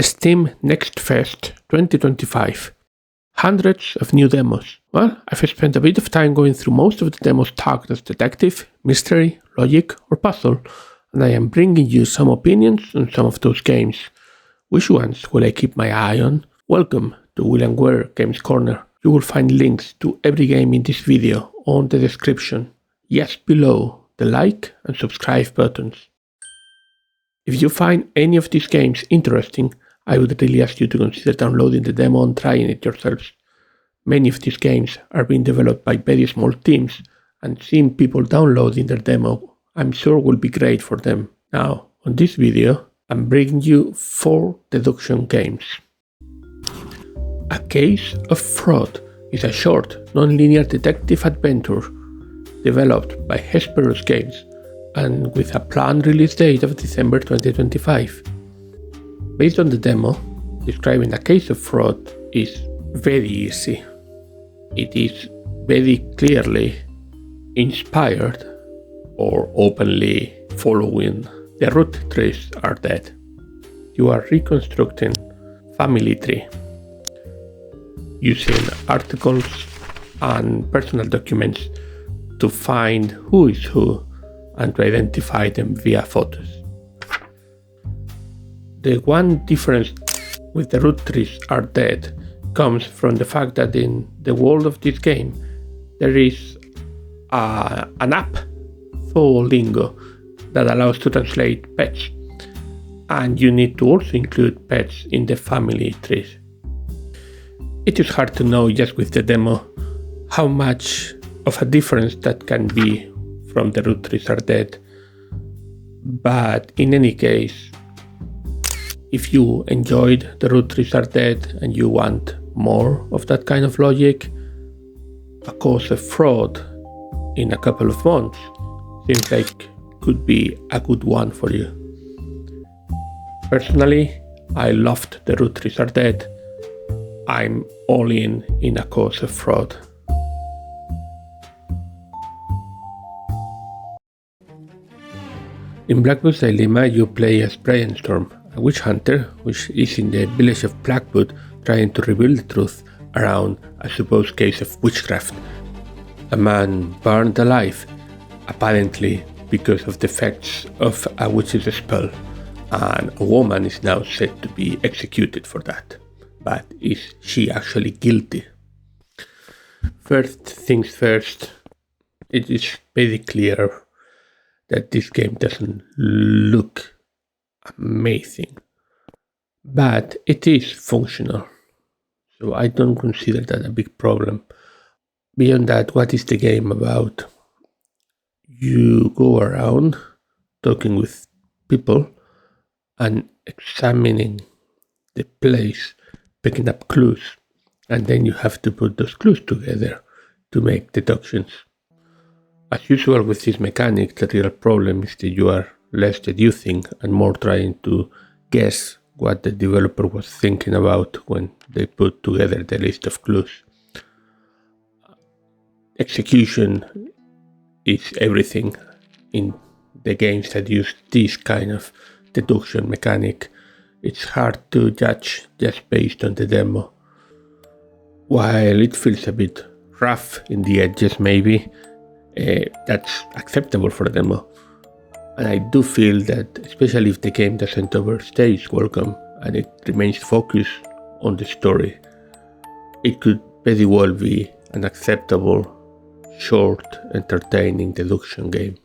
Steam Next Fest 2025. Hundreds of new demos. Well, I've spent a bit of time going through most of the demos tagged as detective, mystery, logic, or puzzle, and I am bringing you some opinions on some of those games. Which ones will I keep my eye on? Welcome to Will & Ware Games Corner. You will find links to every game in this video on the description, just below the like and subscribe buttons. If you find any of these games interesting, I would really ask you to consider downloading the demo and trying it yourselves. Many of these games are being developed by very small teams, and seeing people downloading their demo, I'm sure will be great for them. Now, on this video, I'm bringing you 4 deduction games. A Case of Fraud is a short, non-linear detective adventure developed by Hesperus Games and with a planned release date of December 2025. Based on the demo, describing a case of fraud is very easy. It is very clearly inspired or openly following The Root Trees Are Dead. You are reconstructing family tree using articles and personal documents to find who is who and to identify them via photos. The one difference with The Root Trees Are Dead comes from the fact that in the world of this game there is an app for lingo that allows to translate pets, and you need to also include pets in the family trees. It is hard to know just with the demo how much of a difference that can be from The Root Trees Are Dead, but in any case, if you enjoyed The Root Trees Are Dead and you want more of that kind of logic, A Case of Fraud in a couple of months seems like could be a good one for you. Personally, I loved The Root Trees Are Dead. I'm all in A Case of Fraud. In Blackwood's Dilemma, you play as Brainstorm, a witch hunter which is in the village of Blackwood trying to reveal the truth around a supposed case of witchcraft. A man burned alive, apparently because of the effects of a witch's spell, and a woman is now said to be executed for that. But is she actually guilty? First things first, it is very clear that this game doesn't look amazing, but it is functional, so I don't consider that a big problem. Beyond that, what is the game about? You go around talking with people and examining the place, picking up clues, and then you have to put those clues together to make deductions. As usual with this mechanic, the real problem is that you are less deducing and more trying to guess what the developer was thinking about when they put together the list of clues. Execution is everything in the games that use this kind of deduction mechanic. It's hard to judge just based on the demo. While it feels a bit rough in the edges maybe, that's acceptable for a demo. And I do feel that, especially if the game doesn't overstay its welcome and it remains focused on the story, it could very well be an acceptable, short, entertaining deduction game.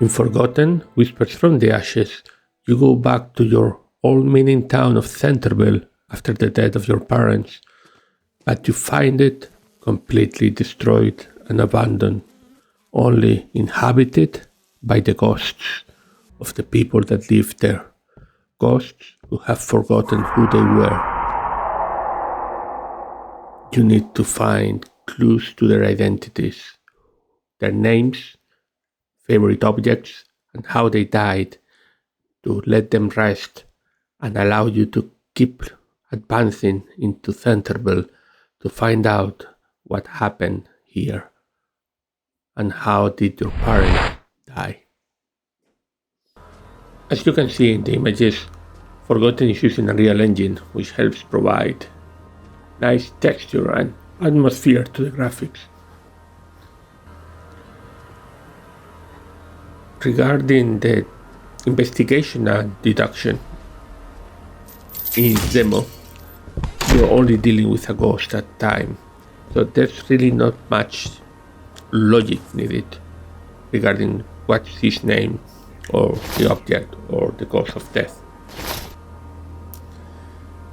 In Forgotten Whispers from the Ashes, you go back to your old mining town of Centerville after the death of your parents, but you find it completely destroyed and abandoned, only inhabited by the ghosts of the people that lived there, ghosts who have forgotten who they were. You need to find clues to their identities, their names, favorite objects, and how they died to let them rest and allow you to keep advancing into Centerville to find out what happened here. And how did your parents die? As you can see in the images, Forgotten is using a real engine, which helps provide nice texture and atmosphere to the graphics. Regarding the investigation and deduction, in demo, you're only dealing with a ghost at time, so there's really not much logic needed regarding what's his name or the object or the cause of death.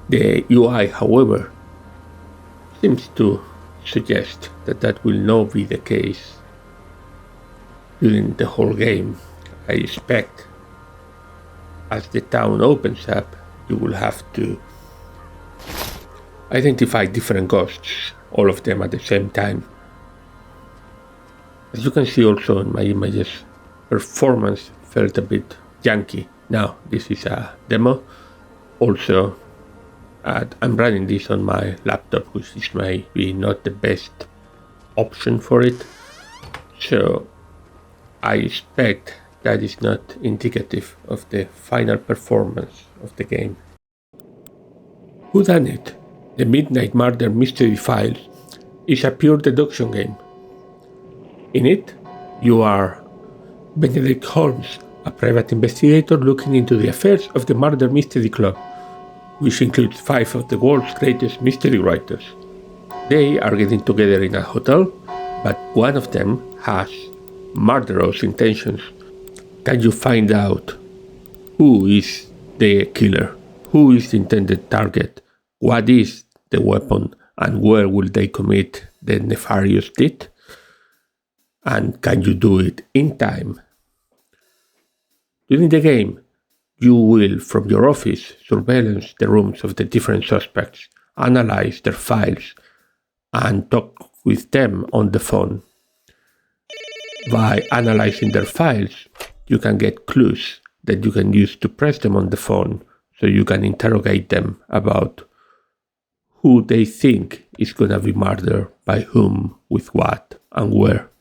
The UI, however, seems to suggest that that will not be the case during the whole game. I expect as the town opens up, you will have to identify different ghosts, all of them at the same time. As you can see also in my images, performance felt a bit janky. Now, this is a demo. Also, I'm running this on my laptop, which is maybe not the best option for it. So, I expect that is not indicative of the final performance of the game. Whodunnit, the Midnight Murder Mystery Files, is a pure deduction game. In it, you are Benedict Holmes, a private investigator looking into the affairs of the Murder Mystery Club, which includes 5 of the world's greatest mystery writers. They are getting together in a hotel, but one of them has murderous intentions. Can you find out who is the killer? Who is the intended target? What is the weapon? And where will they commit the nefarious deed? And can you do it in time? During the game, you will, from your office, surveillance the rooms of the different suspects, analyze their files, and talk with them on the phone. By analyzing their files, you can get clues that you can use to press them on the phone, so you can interrogate them about who they think is gonna be murdered, by whom, with what, and where.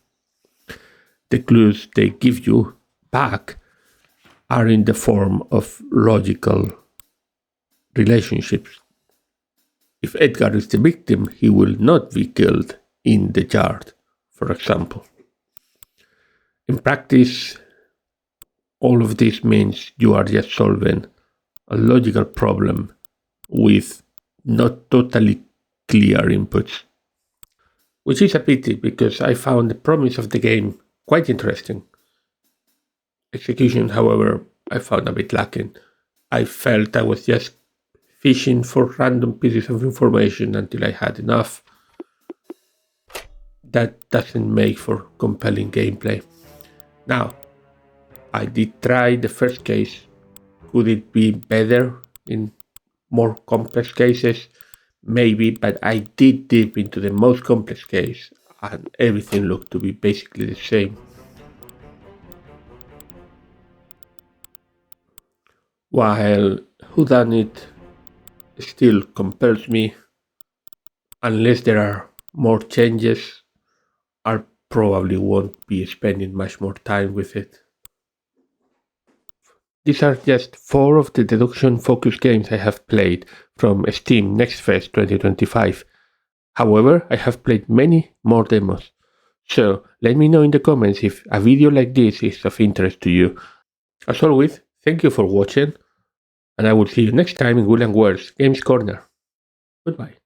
The clues they give you back are in the form of logical relationships. If Edgar is the victim, he will not be killed in the yard, for example. In practice, all of this means you are just solving a logical problem with not totally clear inputs. Which is a pity, because I found the promise of the game quite interesting. Execution, however, I found a bit lacking. I felt I was just fishing for random pieces of information until I had enough. That doesn't make for compelling gameplay. Now, I did try the first case. Could it be better in more complex cases? Maybe, but I did dip into the most complex case and everything looked to be basically the same. While Whodunnit still compels me, unless there are more changes, I probably won't be spending much more time with it. These are just 4 of the deduction-focused games I have played from Steam Next Fest 2025. However, I have played many more demos. So let me know in the comments if a video like this is of interest to you. As always, thank you for watching, and I will see you next time in Will & Ware's Games Corner. Goodbye.